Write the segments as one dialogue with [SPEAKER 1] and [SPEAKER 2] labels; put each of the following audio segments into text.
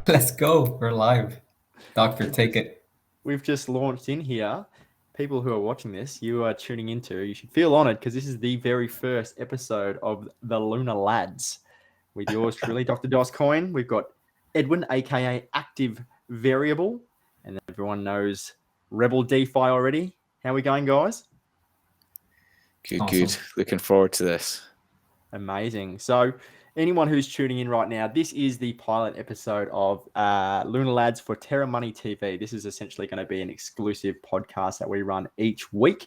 [SPEAKER 1] Let's go. We're live. Doctor,
[SPEAKER 2] We've
[SPEAKER 1] take
[SPEAKER 2] just
[SPEAKER 1] it.
[SPEAKER 2] we've just launched in here. People who are watching this, you are tuning into. You should feel honoured because this is the very first episode of the Lunar Lads with yours truly, Dr. Dos Coin. We've got Edwin, aka Active Variable, and everyone knows Rebel DeFi already. How are we going, guys?
[SPEAKER 3] Good, good.
[SPEAKER 1] Awesome.
[SPEAKER 3] Looking forward to this.
[SPEAKER 2] Amazing. So, anyone who's tuning in right now, this is the pilot episode of Lunar Lads for Terra Money TV. This is essentially going to be an exclusive podcast that we run each week.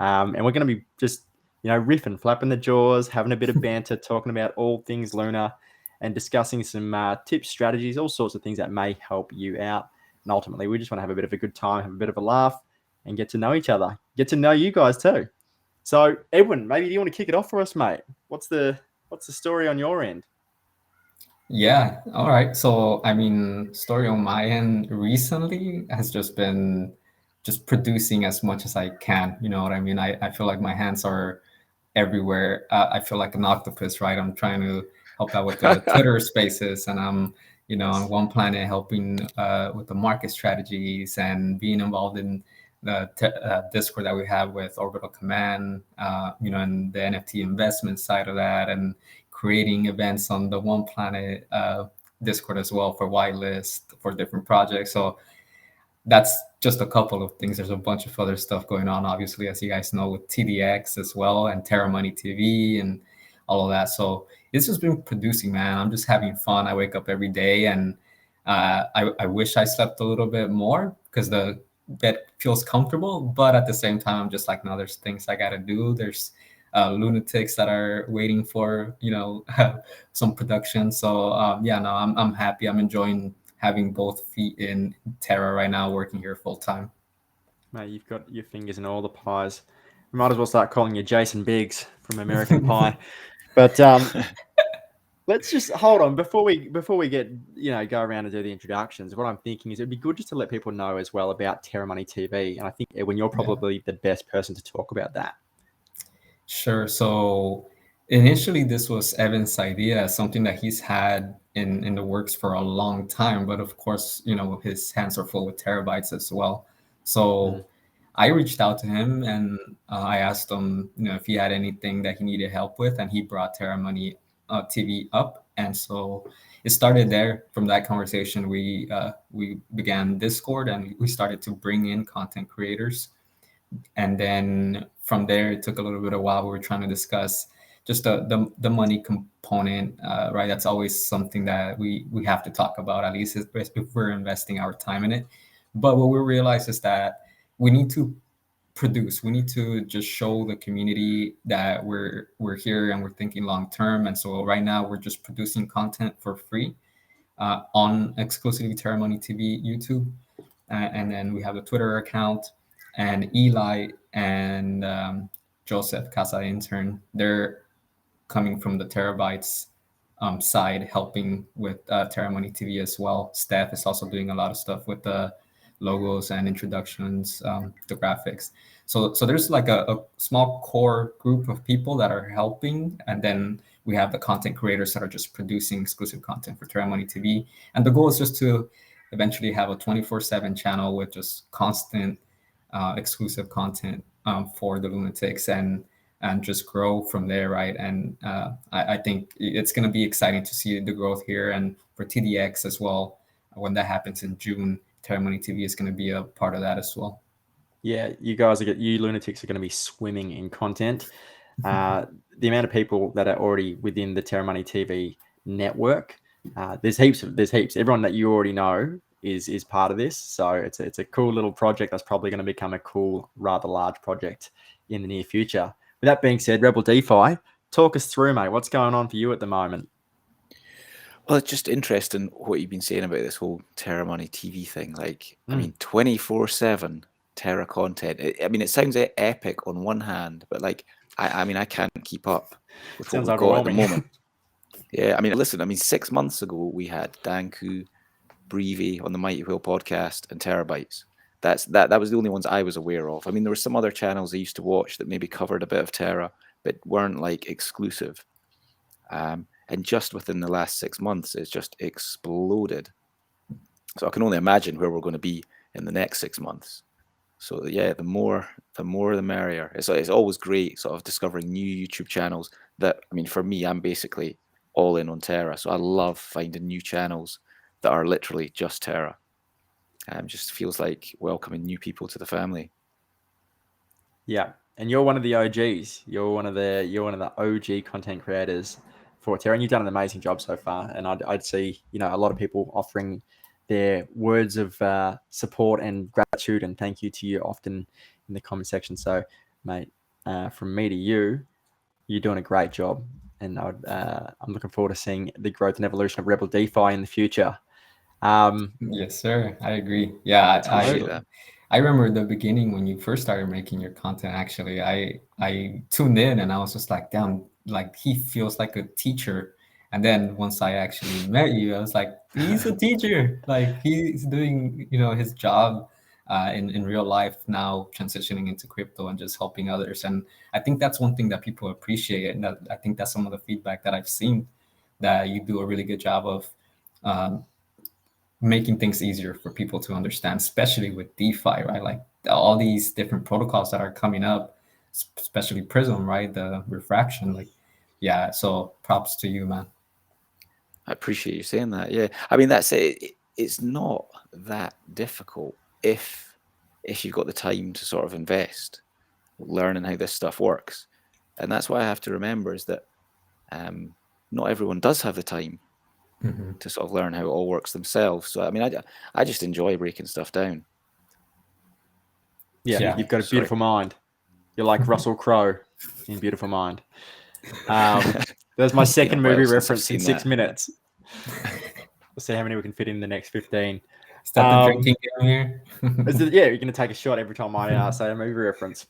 [SPEAKER 2] And we're going to be just, riffing, flapping the jaws, having a bit of banter, talking about all things Lunar and discussing some tips, strategies, all sorts of things that may help you out. And ultimately, we just want to have a bit of a good time, have a bit of a laugh, and get to know each other, get to know you guys too. So, Edwin, maybe you want to kick it off for us, mate? What's the story on your end?
[SPEAKER 1] Yeah. All right. So, story on my end recently has just been just producing as much as I can. You know what I mean? I feel like my hands are everywhere. I feel like an octopus, right? I'm trying to help out with the Twitter spaces, and I'm, on
[SPEAKER 2] Yes.
[SPEAKER 1] one planet helping with the market strategies and being involved in the Discord that we have with Orbital Command, and the NFT investment side of that, and creating events on the One Planet Discord as well for whitelist for different projects. So that's just a couple of things. There's a bunch of other stuff going on, obviously, as you guys know, with TDX as well and Terra Money TV and all of that. So it's just been producing, man. I'm just having fun. I wake up every day and I wish I slept a little bit more because the bed feels comfortable. But at the same time, I'm just like, no, there's things I got to do. There's lunatics that are waiting for, some production. So yeah, no, I'm happy. I'm enjoying having both feet in Terra right now, working here full time.
[SPEAKER 2] Mate, you've got your fingers in all the pies. We might as well start calling you Jason Biggs from American Pie. But let's just hold on before we get go around and do the introductions. What I'm thinking is it'd be good just to let people know as well about Terra Money TV. And I think Edwin, you're
[SPEAKER 1] Yeah,
[SPEAKER 2] probably the best person to talk about that.
[SPEAKER 1] sure. So initially, this was Evan's idea, something that he's had in the works for a long time. But of course, his hands are full with terabytes as well.
[SPEAKER 2] Mm.
[SPEAKER 1] So I reached out to him and I asked him, if he had anything that he needed help with, and he brought Terra Money TV up, and so it started there. From that conversation, we began Discord, and we started to bring in content creators, and then from there it took a little bit of while. We were trying to discuss just the money component, right? That's always something that we have to talk about, at least if we're investing our time in it. But what we realized is that we need to produce. We need to just show the community that we're here and we're thinking long term. And so right now we're just producing content for free on exclusively Terra Money TV YouTube, and then we have the Twitter account. And Eli and Joseph Casa intern, they're coming from the terabytes side, helping with Terra Money TV as well. Steph is also doing a lot of stuff with the logos and introductions, the graphics. So there's like a small core group of people that are helping, and then we have the content creators that are just producing exclusive content for Terra Money TV. And the goal is just to eventually have a 24/7 channel with just constant exclusive content for the lunatics, and just grow from there, right? And I think it's going to be exciting to see the growth here, and for TDX as well. When that happens in June, Terra Money TV is going to be a part of that as well.
[SPEAKER 2] Yeah, you lunatics are going to be swimming in content. The amount of people that are already within the Terra Money TV network, there's heaps. There's heaps. Everyone that you already know is part of this. So it's a cool little project that's probably going to become a cool, rather large project in the near future. With that being said, Rebel DeFi, talk us through, mate. What's going on for you at the moment?
[SPEAKER 3] Well, it's just interesting what you've been saying about this whole Terra Money TV thing. Like, I
[SPEAKER 2] Mm.
[SPEAKER 3] mean, 24/7 Terra content. It sounds epic on one hand, but like, I can't keep up with what
[SPEAKER 2] Sounds
[SPEAKER 3] we've got at the
[SPEAKER 2] overwhelming.
[SPEAKER 3] moment. Yeah, listen, 6 months ago we had Danku, Breevy on the Mighty Whale podcast and Terabytes. That was the only ones I was aware of. I mean, there were some other channels I used to watch that maybe covered a bit of Terra, but weren't like exclusive. And just within the last 6 months, it's just exploded. So I can only imagine where we're going to be in the next 6 months. So yeah, the more the merrier. It's always great sort of discovering new YouTube channels that, I mean, for me, I'm basically all in on Terra. So I love finding new channels that are literally just Terra. Just feels like welcoming new people to the family.
[SPEAKER 2] Yeah, and you're one of the OGs. You're one of the OG content creators for Terra, and you've done an amazing job so far. And I'd see, you know, a lot of people offering their words of support and gratitude and thank you to you often in the comment section. So, mate, from me to you, you're doing a great job, and I'm looking forward to seeing the growth and evolution of Rebel DeFi in the future.
[SPEAKER 1] Yes, sir. I agree. Yeah,
[SPEAKER 3] Appreciate that.
[SPEAKER 1] I remember the beginning when you first started making your content. Actually, I tuned in and I was just like, damn, like he feels like a teacher. And then once I actually met you, I was like, he's a teacher. Like he's doing, you know, his job in real life now, transitioning into crypto and just helping others. And I think that's one thing that people appreciate, and that I think that's some of the feedback that I've seen, that you do a really good job of. Um, Making things easier for people to understand, especially with DeFi, right? Like all these different protocols that are coming up, especially Prism, right? The refraction, like, yeah. So props to you, man.
[SPEAKER 3] I appreciate you saying that. Yeah, I mean, that's it. It's not that difficult if you've got the time to sort of invest learning how this stuff works. And that's why I have to remember is that not everyone does have the time to sort of learn how it all works themselves. So I mean, I just enjoy breaking stuff down.
[SPEAKER 2] Yeah, you've got a beautiful mind. You're like Russell Crowe in Beautiful Mind. There's my second movie reference in 6 minutes. We'll see how many we can fit in the next 15.
[SPEAKER 1] Is that the drinking game here?
[SPEAKER 2] Yeah, you're going to take a shot every time I say a movie reference.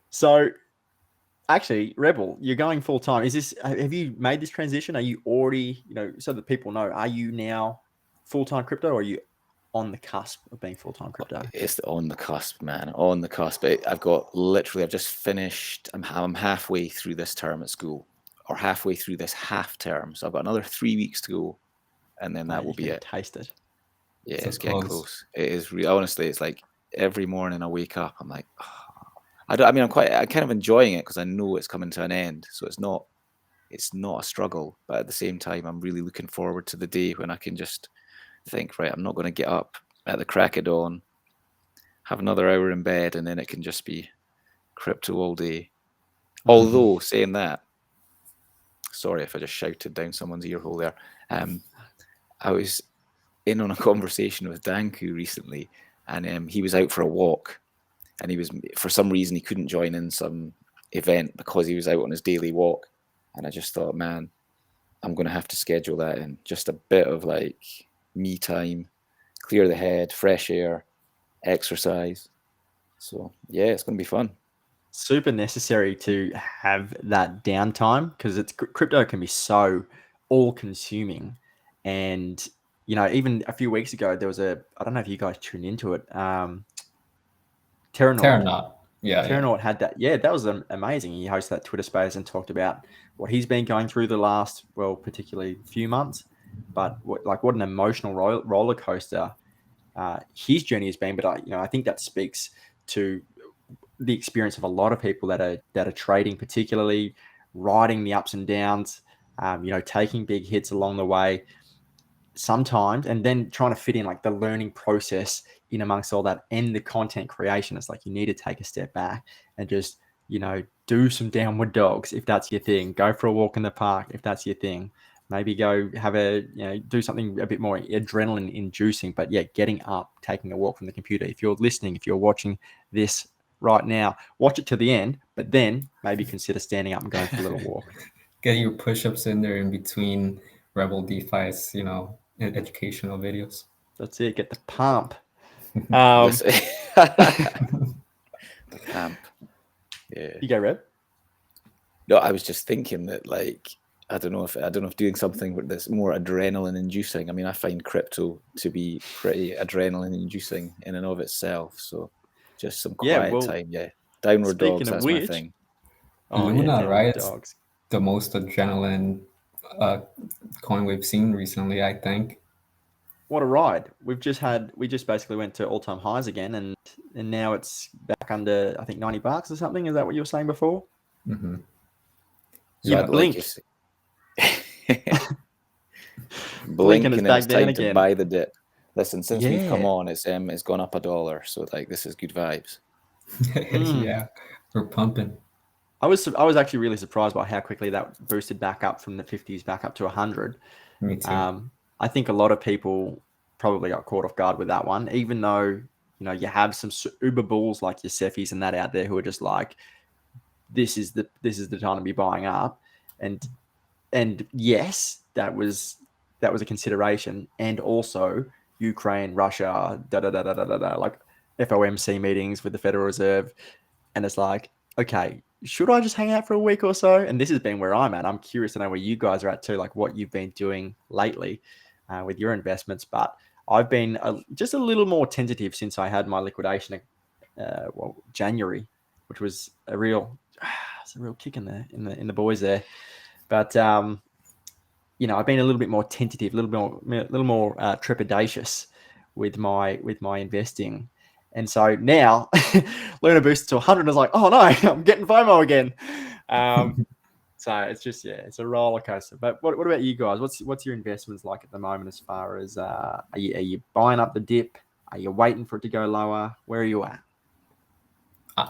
[SPEAKER 2] So, actually, Rebel, you're going full time. Have you made this transition? Are you already, you know, so that people know, are you now full-time crypto, or are you on the cusp of being full-time crypto?
[SPEAKER 3] It's on the cusp, man. On the cusp. I've just finished. I'm halfway through this term at school, or halfway through this half term. So I've got another 3 weeks to go, and then that will be it.
[SPEAKER 2] Taste it.
[SPEAKER 3] Yeah, it's getting close. It is honestly, it's like every morning I wake up, I'm like, oh. I'm kind of enjoying it because I know it's coming to an end. So it's not a struggle, but at the same time, I'm really looking forward to the day when I can just think, right, I'm not going to get up at the crack of dawn, have another hour in bed, and then it can just be crypto all day. Although saying that, sorry if I just shouted down someone's ear hole there. I was in on a conversation with Danku recently, and he was out for a walk, and for some reason he couldn't join in some event because he was out on his daily walk. And I just thought, man, I'm going to have to schedule that in. Just a bit of like me time, clear the head, fresh air, exercise. So yeah, it's going to be fun.
[SPEAKER 2] Super necessary to have that downtime, because crypto can be so all-consuming. And you know, even a few weeks ago, there was I don't know if you guys tuned into it.
[SPEAKER 1] Terranaut. Yeah.
[SPEAKER 2] Terranaut had that. Yeah, that was amazing. He hosted that Twitter space and talked about what he's been going through the last, well, particularly few months, but what an emotional roller coaster his journey has been. But I think that speaks to the experience of a lot of people that are trading, particularly riding the ups and downs, taking big hits along the way sometimes, and then trying to fit in like the learning process in amongst all that and the content creation. It's like you need to take a step back and just, do some downward dogs if that's your thing. Go for a walk in the park if that's your thing. Maybe go have do something a bit more adrenaline inducing. But yeah, getting up, taking a walk from the computer. If you're listening, if you're watching this right now, watch it to the end, but then maybe consider standing up and going for a little walk.
[SPEAKER 1] Get your push-ups in there in between Rebel DeFi's, educational videos.
[SPEAKER 2] That's it. Get the pump.
[SPEAKER 3] The pump. Yeah.
[SPEAKER 2] You go, Reb.
[SPEAKER 3] No, I was just thinking that, like, I don't know if doing something that's more adrenaline inducing. I mean, I find crypto to be pretty adrenaline inducing in and of itself. So just some quiet time. Yeah. Downward dogs, that's my thing.
[SPEAKER 1] Luna, right? Dogs. The most adrenaline coin we've seen recently, I think.
[SPEAKER 2] what a ride. We just basically went to all-time highs again, and now it's back under, I think, $90 or something. Is that what you were saying before?
[SPEAKER 1] Mm-hmm.
[SPEAKER 2] You
[SPEAKER 3] Like
[SPEAKER 2] blink.
[SPEAKER 3] you say.
[SPEAKER 2] Blink and
[SPEAKER 3] Blinking,
[SPEAKER 2] it's
[SPEAKER 3] and
[SPEAKER 2] back
[SPEAKER 3] it's
[SPEAKER 2] down
[SPEAKER 3] time to
[SPEAKER 2] again.
[SPEAKER 3] buy the dip. Listen, since we've come
[SPEAKER 2] Yeah.
[SPEAKER 3] on, it's gone up $1. So like this is good vibes.
[SPEAKER 1] Yeah, we're pumping.
[SPEAKER 2] I was actually really surprised by how quickly that boosted back up from the 50s back up to 100.
[SPEAKER 1] Me too.
[SPEAKER 2] I think a lot of people probably got caught off guard with that one, even though you have some uber bulls like your Cefis and that out there who are just like, this is the time to be buying up, and yes, that was a consideration, and also Ukraine, Russia, like FOMC meetings with the Federal Reserve, and it's like, okay, should I just hang out for a week or so? And this has been where I'm at. I'm curious to know where you guys are at too, like what you've been doing lately with your investments. But I've been just a little more tentative since I had my liquidation, January, which was it's a real kick in the boys there. But I've been a little bit more tentative, a little more trepidatious with my investing. And so now Luna boosted to 100 and I was like, oh no, I'm getting FOMO again. So it's just, it's a roller coaster. But what about you guys? What's your investments like at the moment as far as, are you buying up the dip? Are you waiting for it to go lower? Where are you at?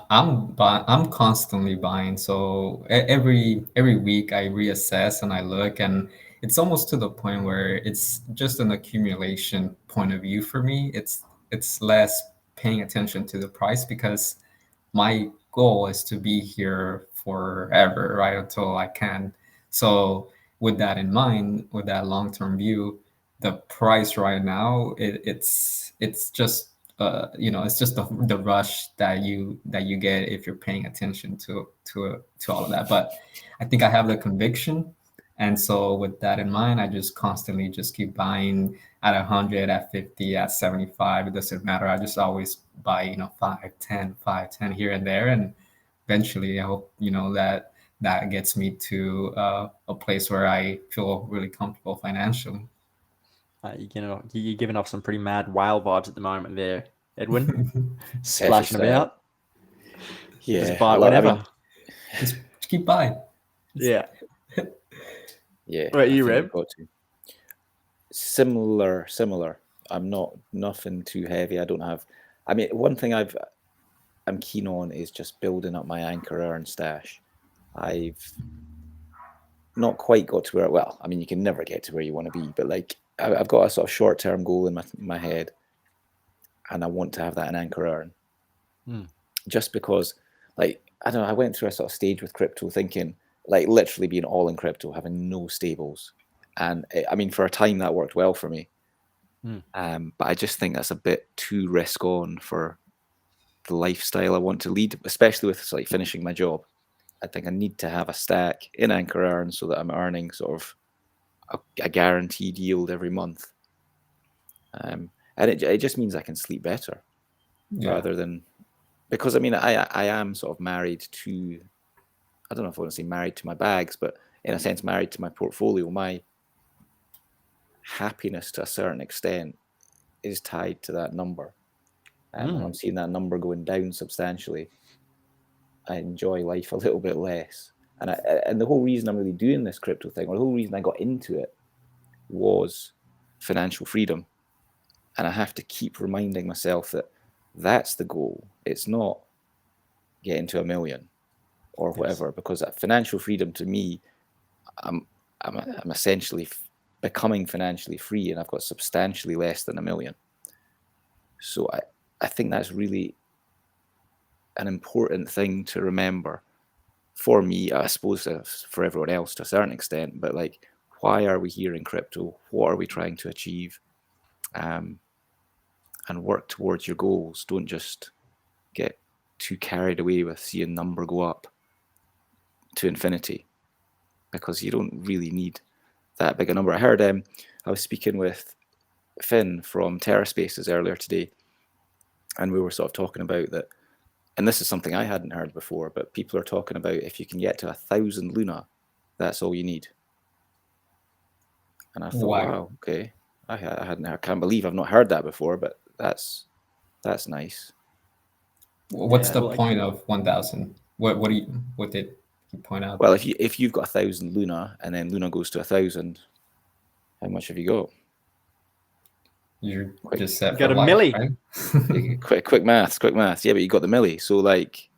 [SPEAKER 1] I'm constantly buying. So every week I reassess and I look, and it's almost to the point where it's just an accumulation point of view for me. It's less paying attention to the price because my goal is to be here forever, right? Until I can. So with that in mind, with that long-term view, the price right now, it's just it's just the rush that you get if you're paying attention to all of that. But I think I have the conviction, and so with that in mind, I just constantly just keep buying at 100, at 50, at 75. It doesn't matter. I just always buy 5, 10, 5, 10 here and there, and eventually I hope that gets me to a place where I feel really comfortable financially.
[SPEAKER 2] You're giving off some pretty mad whale vibes at the moment there, Edwin. Splashing
[SPEAKER 3] Heavy
[SPEAKER 2] about.
[SPEAKER 3] Yeah,
[SPEAKER 2] Just buy it whenever.
[SPEAKER 1] Just keep buying.
[SPEAKER 2] Yeah.
[SPEAKER 3] Yeah.
[SPEAKER 2] What about you,
[SPEAKER 3] I think
[SPEAKER 2] Reb?
[SPEAKER 3] you've got to. Similar. I'm not nothing too heavy. I don't have. I mean, one thing I'm keen on is just building up my anchor earn stash. I've not quite got to where. Well, I mean, you can never get to where you want to be, but like I've got a sort of short-term goal in my head, and I want to have that in anchor earn. Just because, like, I don't know, I went through a sort of stage with crypto thinking, like, literally being all in crypto, having no stables. And I mean, for a time that worked well for me. But I just think that's a bit too risk on for the lifestyle I want to lead, especially with like finishing my job. I think I need to have a stack in anchor earn so that I'm earning sort of a guaranteed yield every month. And it just means I can sleep better rather than, because I mean, I am sort of married to, I don't know if I want to say married to my bags, but in a sense, married to my portfolio. My happiness to a certain extent is tied to that number. And when I'm seeing that number going down substantially, I enjoy life a little bit less. And the whole reason I'm really doing this crypto thing, or the whole reason I got into it, was financial freedom. And I have to keep reminding myself that that's the goal. It's not getting to 1 million or whatever, because financial freedom to me, I'm essentially becoming financially free, and I've got substantially less than 1 million. So I think that's really an important thing to remember for me, I suppose for everyone else to a certain extent, but like, why are we here in crypto? What are we trying to achieve? And work towards your goals. Don't just get too carried away with seeing number go up to infinity, because you don't really need that big a number. I heard I was speaking with Finn from Terra Spaces earlier today, and we were sort of talking about that, and this is something I hadn't heard before, but people are talking about if you can get to 1,000 Luna, that's all you need. And I thought, wow, okay. I can't believe I've not heard that before, but that's nice.
[SPEAKER 1] What's
[SPEAKER 2] Yeah,
[SPEAKER 1] the
[SPEAKER 2] like-
[SPEAKER 1] point of 1,000? What did he point out?
[SPEAKER 3] Well, if you've got 1,000 Luna and then Luna goes to 1,000, how much have you got?
[SPEAKER 1] You're
[SPEAKER 3] Quick.
[SPEAKER 1] just set
[SPEAKER 2] You
[SPEAKER 1] for
[SPEAKER 2] got a
[SPEAKER 1] life,
[SPEAKER 2] milli.
[SPEAKER 1] right?
[SPEAKER 3] quick maths. Yeah, but you got the milli, so like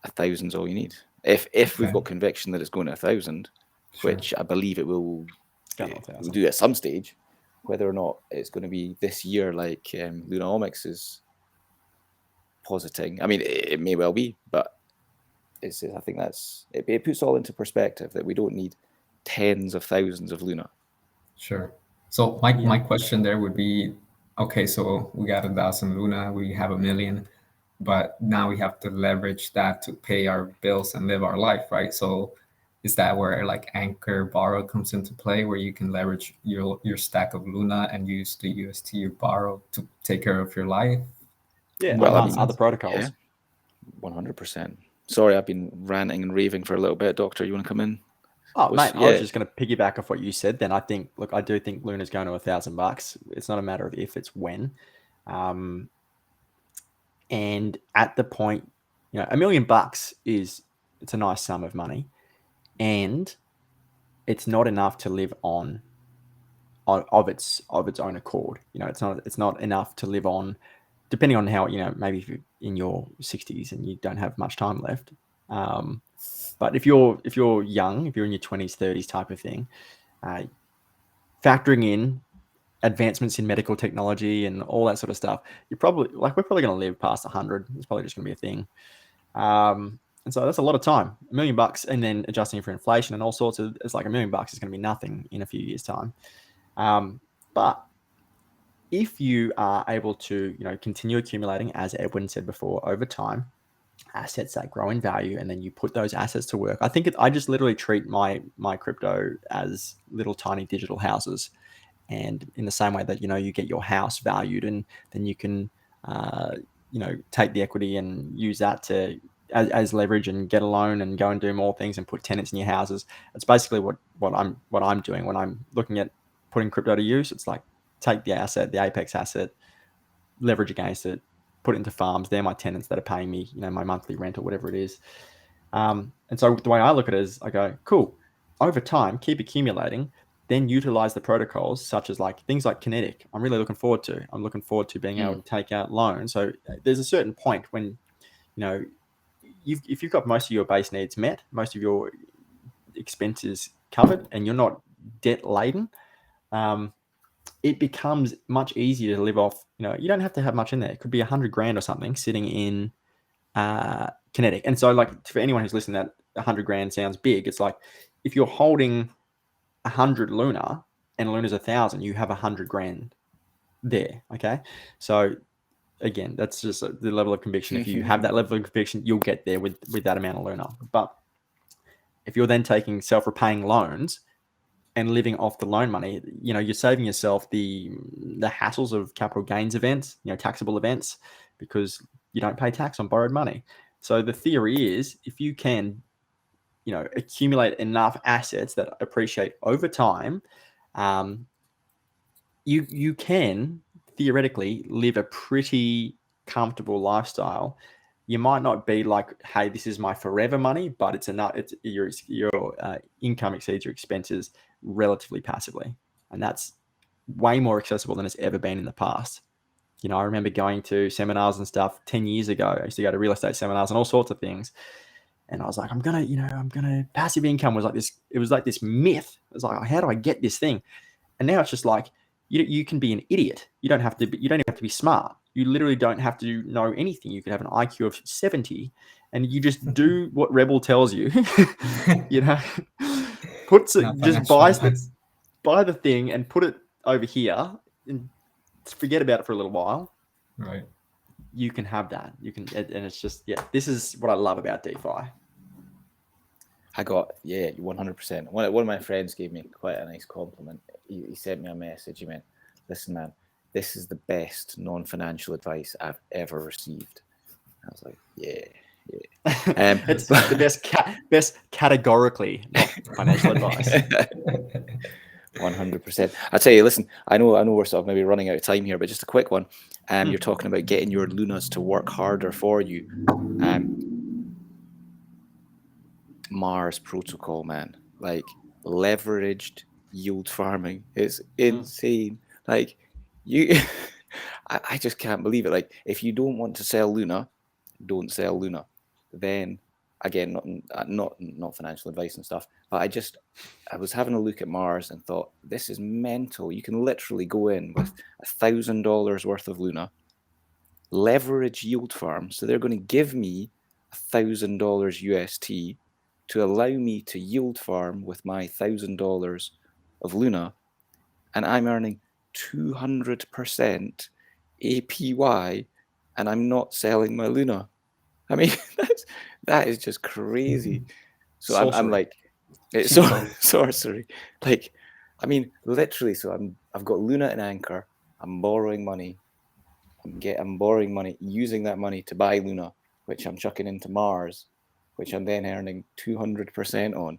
[SPEAKER 3] 1,000's all you need. If we've
[SPEAKER 1] Okay.
[SPEAKER 3] got conviction that it's going to 1,000,
[SPEAKER 1] Sure.
[SPEAKER 3] which I believe it will
[SPEAKER 2] Go to 1,000.
[SPEAKER 3] we'll do at some stage, whether or not it's going to be this year, like Lunaomics is positing. I mean, it may well be, but I think it puts all into perspective that we don't need tens of thousands of Luna.
[SPEAKER 1] Sure. So my question there would be, okay, so we got 1,000 Luna, we have 1 million, but now we have to leverage that to pay our bills and live our life, right? So is that where like Anchor Borrow comes into play, where you can leverage your stack of Luna and use the UST you borrow to take care of your life?
[SPEAKER 2] Yeah,
[SPEAKER 3] Well, I
[SPEAKER 2] amongst
[SPEAKER 3] mean,
[SPEAKER 2] other protocols.
[SPEAKER 3] 100%. Sorry, I've been ranting and raving for a little bit. Doctor, you want to come in?
[SPEAKER 2] Oh, mate, I was just going to piggyback off what you said. Then I do think Luna's going to $1,000. It's not a matter of if, it's when. And at the point, $1 million it's a nice sum of money, and it's not enough to live on of its own accord. It's not enough to live on, depending on how, maybe if you're in your 60s and you don't have much time left. But if you're young, if you're in your 20s, 30s type of thing, factoring in advancements in medical technology and all that sort of stuff, we're probably going to live past 100. It's probably just going to be a thing. And so that's a lot of time. $1 million, and then adjusting for inflation and all sorts of, it's like $1 million is going to be nothing in a few years' time. But if you are able to, continue accumulating, as Edwin said before, over time, assets that grow in value, and then you put those assets to work. I just literally treat my crypto as little tiny digital houses. And in the same way that, you get your house valued, and then you can, take the equity and use that as leverage and get a loan and go and do more things and put tenants in your houses. It's basically what I'm doing when I'm looking at putting crypto to use. It's like, take the asset, the Apex asset, leverage against it, put it into farms. They're my tenants that are paying me, my monthly rent or whatever it is. And so the way I look at it is, I go, cool, over time, keep accumulating, then utilize the protocols such as things like Kinetic. I'm really looking forward to. I'm looking forward to being able to take out loans. So there's a certain point when, if you've got most of your base needs met, most of your expenses covered, and you're not debt laden, it becomes much easier to live off. You don't have to have much in there. It could be $100,000 or something sitting in Kinetic. And so, for anyone who's listening, that $100,000 sounds big. It's like, if you're holding 100 Luna and Luna's 1,000, you have $100,000 there. Okay, so again, that's just the level of conviction. If you have that level of conviction, you'll get there with that amount of Luna. But if you're then taking self-repaying loans and living off the loan money, you're saving yourself the hassles of capital gains events, taxable events, because you don't pay tax on borrowed money. So the theory is, if you can, accumulate enough assets that appreciate over time, you can theoretically live a pretty comfortable lifestyle. You might not be like, hey, this is my forever money, but it's enough. It's your income exceeds your expenses relatively passively, and that's way more accessible than it's ever been in the past. I remember going to seminars and stuff 10 years ago. I used to go to real estate seminars and all sorts of things. And I was like, I'm gonna passive income was like this. It was like this myth. It was like, how do I get this thing? And now it's just like, you can be an idiot. You don't even have to be smart. You literally don't have to know anything. You could have an IQ of 70, and you just do what Rebel tells you. Buy the thing and put it over here and forget about it for a little while.
[SPEAKER 1] Right.
[SPEAKER 2] You can have that. You can, and it's just, this is what I love about DeFi.
[SPEAKER 3] I got 100%. One of my friends gave me quite a nice compliment. He sent me a message. He went, "Listen, man, this is the best non-financial advice I've ever received." I was like, yeah.
[SPEAKER 2] It's the best categorically not financial advice.
[SPEAKER 3] 100%. I tell you, listen, I know we're sort of maybe running out of time here, but just a quick one. You're talking about getting your Lunas to work harder for you. Mars protocol, man, like leveraged yield farming is insane. Like you, I just can't believe it. Like if you don't want to sell Luna, don't sell Luna. Then again, not financial advice and stuff, but I was having a look at Mars and thought, this is mental. You can literally go in with $1,000 worth of Luna, leverage yield farm. So they're going to give me $1,000 UST to allow me to yield farm with my $1,000 of Luna, and I'm earning 200% APY, and I'm not selling my Luna. I mean, that is just crazy. So I'm like, it's sorcery. Like, I mean, literally. So I've got Luna and Anchor. I'm borrowing money. I'm borrowing money, using that money to buy Luna, which I'm chucking into Mars, which I'm then earning 200% on.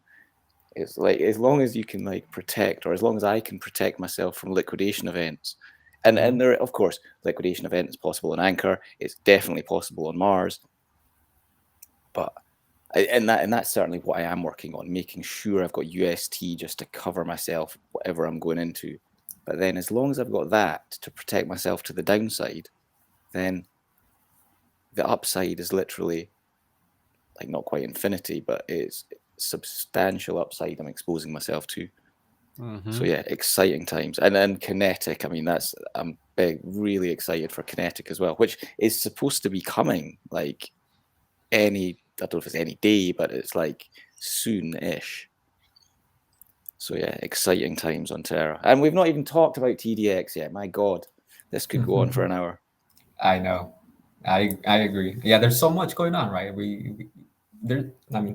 [SPEAKER 3] It's like, as long as you can like protect, or as long as I can protect myself from liquidation events, and there, of course, liquidation event is possible on Anchor. It's definitely possible on Mars. But and that's certainly what I am working on, making sure I've got UST just to cover myself, whatever I'm going into. But then as long as I've got that to protect myself to the downside, then the upside is literally like not quite infinity, but it's substantial upside I'm exposing myself to. So yeah, exciting times. And then Kinetic, I mean, I'm really excited for Kinetic as well, which is supposed to be coming like I don't know if it's any day, but it's like soon-ish. So yeah, exciting times on Terra. And we've not even talked about TDX yet. My God, this could go on for an hour.
[SPEAKER 1] I know. I agree. Yeah, there's so much going on, right?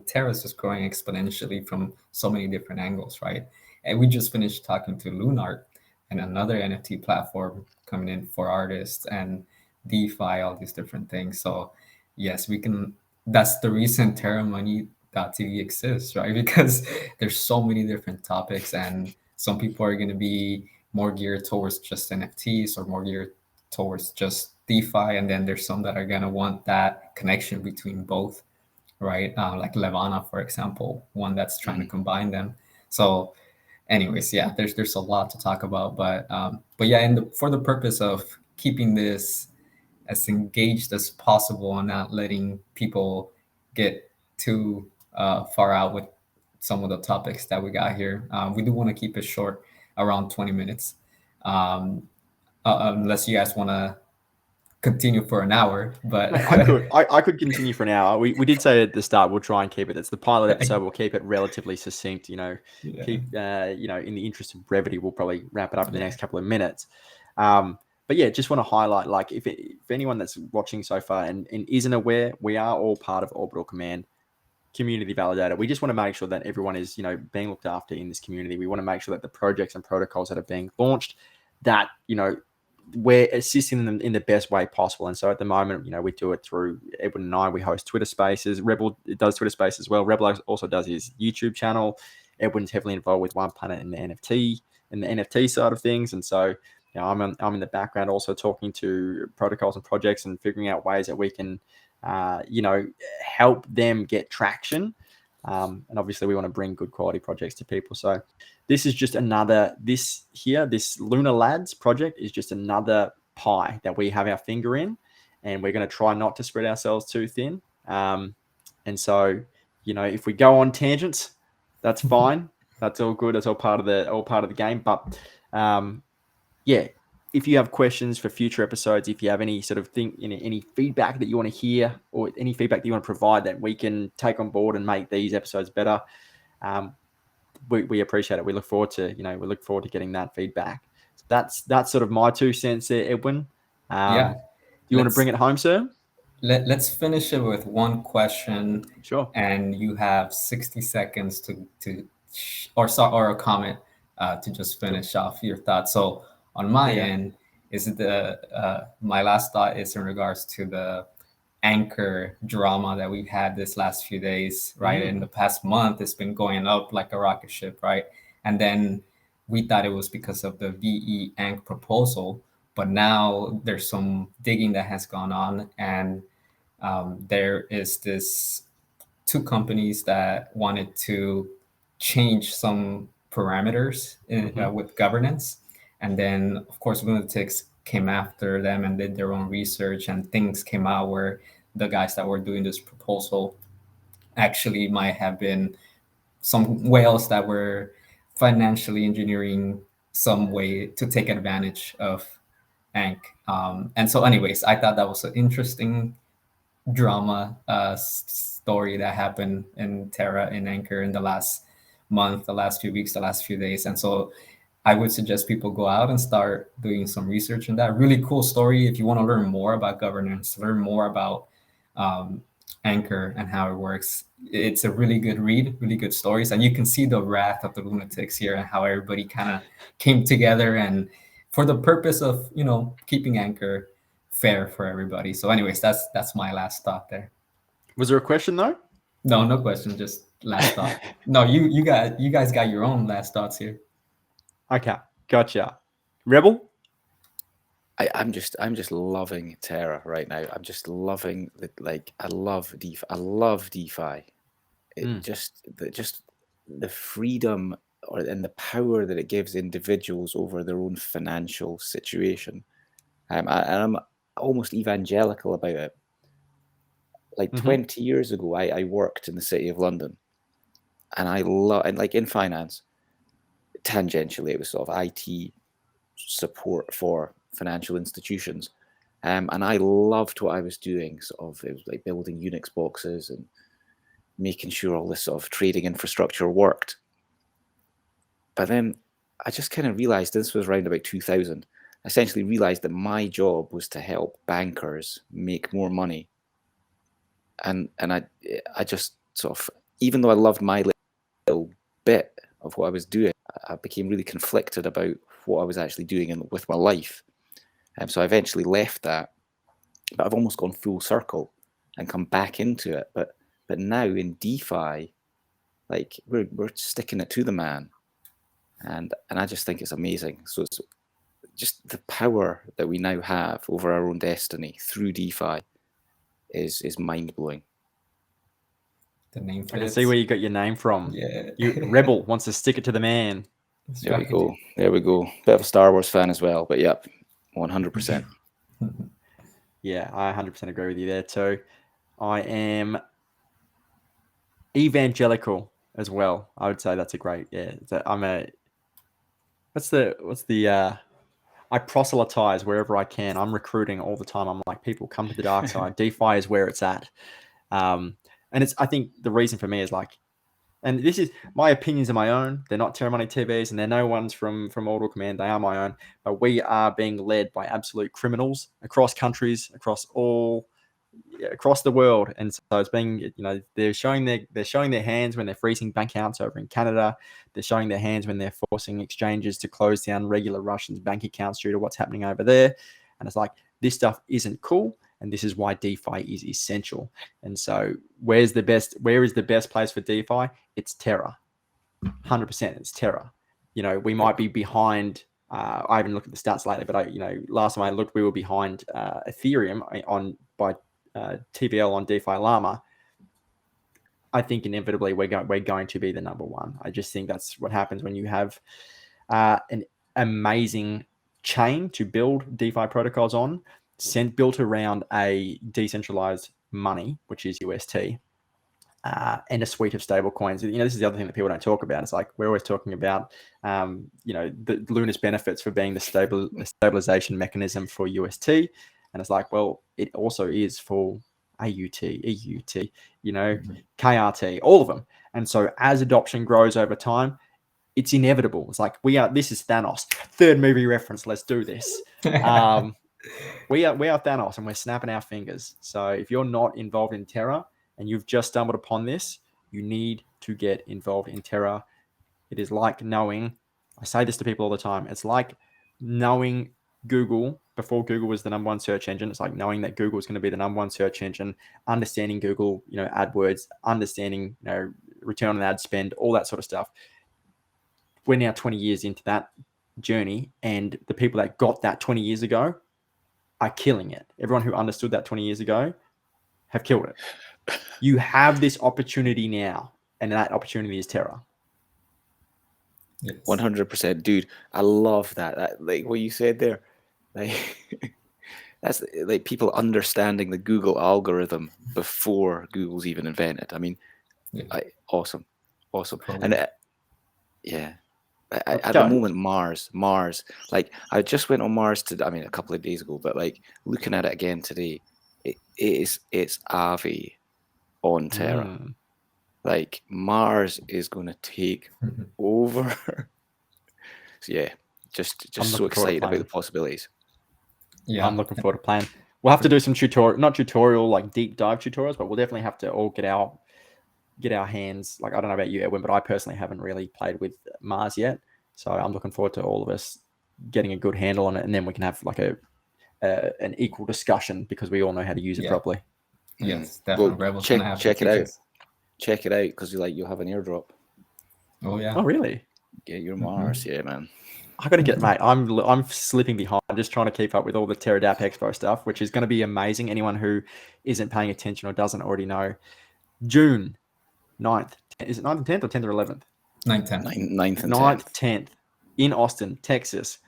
[SPEAKER 1] Terra's just growing exponentially from so many different angles, right? And we just finished talking to Lunart, and another NFT platform coming in for artists and DeFi, all these different things. So yes, we can. That's the reason Terra Money TV exists, right? Because there's so many different topics, and some people are going to be more geared towards just NFTs or more geared towards just DeFi, and then there's some that are going to want that connection between both, right? Like Levana, for example, one that's trying to combine them. So anyways, yeah, there's a lot to talk about, but yeah, for the purpose of keeping this as engaged as possible and not letting people get too far out with some of the topics that we got here, we do want to keep it short, around 20 minutes, unless you guys want to continue for an hour. But
[SPEAKER 2] I could continue for an hour. We did say at the start we'll try and keep it. It's the pilot episode. We'll keep it relatively succinct. Keep in the interest of brevity, we'll probably wrap it up in the next couple of minutes. But yeah, just want to highlight, like, if anyone that's watching so far and isn't aware, we are all part of Orbital Command Community Validator. We just want to make sure that everyone is, being looked after in this community. We want to make sure that the projects and protocols that are being launched, that, we're assisting them in the best way possible. And so at the moment, we do it through Edwin and I. We host Twitter Spaces. Rebel does Twitter Spaces as well. Rebel also does his YouTube channel. Edwin's heavily involved with One Planet and the NFT side of things. And so I'm in the background also talking to protocols and projects and figuring out ways that we can, help them get traction. And obviously we want to bring good quality projects to people. So this is just this Lunar Lads project is just another pie that we have our finger in, and we're going to try not to spread ourselves too thin. And so, if we go on tangents, that's fine. That's all good. That's all part of the game. But if you have questions for future episodes, if you have any sort of any feedback that you want to hear, or any feedback that you want to provide that we can take on board and make these episodes better, we appreciate it. We look forward to getting that feedback. So that's sort of my 2 cents there, Edwin. Do you want to bring it home, sir?
[SPEAKER 1] Let's finish it with one question.
[SPEAKER 2] Sure.
[SPEAKER 1] And you have 60 seconds or a comment to just finish off your thoughts. So on my end, my last thought is in regards to the Anchor drama that we've had this last few days, right? In the past month, it's been going up like a rocket ship, right? And then we thought it was because of the VE Ank proposal, but now there's some digging that has gone on, and there is this two companies that wanted to change some parameters with governance. And then, of course, Lunatics came after them and did their own research, and things came out where the guys that were doing this proposal actually might have been some whales that were financially engineering some way to take advantage of Ank. And so, anyways, I thought that was an interesting drama story that happened in Terra and Anchor in the last month, the last few weeks, the last few days. And so I would suggest people go out and start doing some research on that. Really cool story. If you want to learn more about governance, learn more about Anchor and how it works, it's a really good read, really good stories. And you can see the wrath of the lunatics here and how everybody kind of came together and for the purpose of, keeping Anchor fair for everybody. So anyways, that's my last thought there.
[SPEAKER 2] Was there a question though?
[SPEAKER 1] No question, just last thought. No, you guys got your own last thoughts here.
[SPEAKER 2] Okay, gotcha. Rebel?
[SPEAKER 3] I'm just loving Terra right now. I'm just loving I love DeFi. I love DeFi. Just the freedom and the power that it gives individuals over their own financial situation. And I'm almost evangelical about it. Like 20 years ago, I worked in the city of London, and in finance, tangentially, it was sort of IT support for financial institutions. And I loved what I was doing. It was like building Unix boxes and making sure all this sort of trading infrastructure worked. But then I just kind of realized, this was around about 2000, I essentially realized that my job was to help bankers make more money. And I just sort of, even though I loved my little bit of what I was doing, I became really conflicted about what I was actually doing with my life. And so I eventually left that, but I've almost gone full circle and come back into it. But now in DeFi, like we're sticking it to the man, and I just think it's amazing. So it's just the power that we now have over our own destiny through DeFi is mind blowing.
[SPEAKER 1] The name fits.
[SPEAKER 2] I can see where you got your name from.
[SPEAKER 1] Yeah.
[SPEAKER 2] Rebel wants to stick it to the man.
[SPEAKER 3] There we go. Bit of a Star Wars fan as well, but yep, 100%.
[SPEAKER 2] Yeah, I 100% agree with you there too. I am evangelical as well. I would say that's a great, I proselytize wherever I can. I'm recruiting all the time. I'm like, people come to the dark side. DeFi is where it's at. And I think the reason for me is like, and this is my opinions are my own. They're not Terra Money TV's, and they're no ones from Auto Command. They are my own. But we are being led by absolute criminals across countries, across the world. And so it's being, they're showing their hands when they're freezing bank accounts over in Canada. They're showing their hands when they're forcing exchanges to close down regular Russians' bank accounts due to what's happening over there. And it's like, this stuff isn't cool. And this is why DeFi is essential. And so where is the best place for DeFi? It's Terra. 100% it's Terra. We might be behind, I haven't looked at the stats later, but last time I looked, we were behind Ethereum by TVL on DeFi Llama. I think inevitably we're going to be the number one. I just think that's what happens when you have an amazing chain to build DeFi protocols on, built around a decentralized money, which is UST, and a suite of stable coins. This is the other thing that people don't talk about. It's like we're always talking about, the Luna's benefits for being the stabilization mechanism for UST. And it's like, well, it also is for AUT, EUT, KRT, all of them. And so as adoption grows over time, it's inevitable. It's like this is Thanos. Third movie reference. Let's do this. We are Thanos, and we're snapping our fingers. So if you're not involved in Terra and you've just stumbled upon this, you need to get involved in Terra. It is like knowing, I say this to people all the time, it's like knowing Google before Google was the number one search engine. It's like knowing that Google is going to be the number one search engine, understanding Google, AdWords, understanding, return on ad spend, all that sort of stuff. we're now 20 years into that journey, and the people that got that 20 years ago are killing it. Everyone who understood that 20 years ago have killed it. You have this opportunity now, and that opportunity is Terra.
[SPEAKER 1] Yes.
[SPEAKER 3] 100%, dude. I love that. Like what you said there, like that's like people understanding the Google algorithm before Google's even invented. I mean,
[SPEAKER 1] Yeah.
[SPEAKER 3] awesome.
[SPEAKER 1] Probably.
[SPEAKER 3] And yeah, at
[SPEAKER 2] Go.
[SPEAKER 3] the moment, Mars. Like I just went on Mars a couple of days ago, but like looking at it again today, it's Avi on Terra.
[SPEAKER 2] Mm.
[SPEAKER 3] Like Mars is going to take over. So yeah, just
[SPEAKER 2] I'm
[SPEAKER 3] so
[SPEAKER 2] looking forward to
[SPEAKER 3] excited about
[SPEAKER 2] playing.
[SPEAKER 3] the possibilities.
[SPEAKER 1] Yeah.
[SPEAKER 2] I'm looking forward to playing. We'll have to do some not tutorial, like deep dive tutorials, but we'll definitely have to all get our hands. Like, I don't know about you, Edwin, but I personally haven't really played with Mars yet. So I'm looking forward to all of us getting a good handle on it, and then we can have like an equal discussion because we all know how to use it properly.
[SPEAKER 1] Yes, definitely.
[SPEAKER 3] Well,
[SPEAKER 1] Rebels
[SPEAKER 3] check
[SPEAKER 1] gonna have to
[SPEAKER 3] it
[SPEAKER 1] teach
[SPEAKER 3] out.
[SPEAKER 1] us.
[SPEAKER 3] Check it out because you'll have an airdrop.
[SPEAKER 1] Oh yeah.
[SPEAKER 2] Oh, really?
[SPEAKER 3] Get your Mars, yeah, man.
[SPEAKER 2] I got to get, mate. I'm slipping behind. I'm just trying to keep up with all the TerraDAP Expo stuff, which is going to be amazing. Anyone who isn't paying attention or doesn't already know, June 9th. Is it 9th and 10th or 10th or 11th?
[SPEAKER 1] 9th, 10th.
[SPEAKER 3] 9th and
[SPEAKER 2] 9th,
[SPEAKER 3] 10th.
[SPEAKER 2] 10th in Austin, Texas.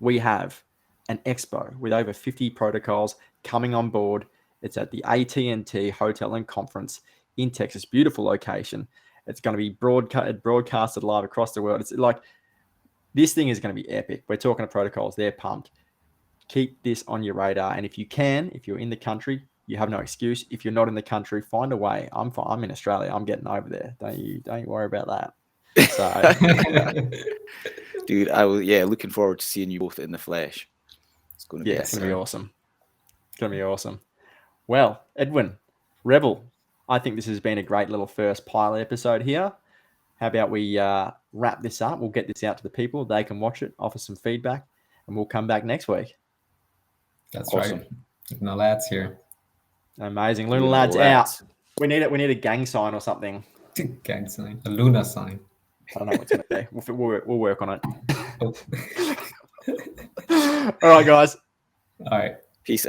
[SPEAKER 2] We have an expo with over 50 protocols coming on board. It's at the AT&T Hotel and Conference in Texas. Beautiful location. It's going to be broadcasted live across the world. It's like, this thing is going to be epic. We're talking to protocols. They're pumped. Keep this on your radar. And if you're in the country, you have no excuse. If you're not in the country, find a way. I'm in Australia. I'm getting over there. Don't you worry about that. So,
[SPEAKER 3] dude, looking forward to seeing you both in the flesh. It's going to be
[SPEAKER 2] it's going to be awesome. It's going to be awesome. Well, Edwin, Rebel, I think this has been a great little first pilot episode here. How about we wrap this up? We'll get this out to the people. They can watch it, offer some feedback, and we'll come back next week.
[SPEAKER 1] That's
[SPEAKER 3] awesome.
[SPEAKER 1] Right. No lads here.
[SPEAKER 2] Amazing. Lunar lads out. We need a gang sign or something.
[SPEAKER 1] Gang sign. A Luna sign.
[SPEAKER 2] I don't know what's going to be. We'll work on it.
[SPEAKER 1] Oh.
[SPEAKER 2] All right, guys.
[SPEAKER 1] All right.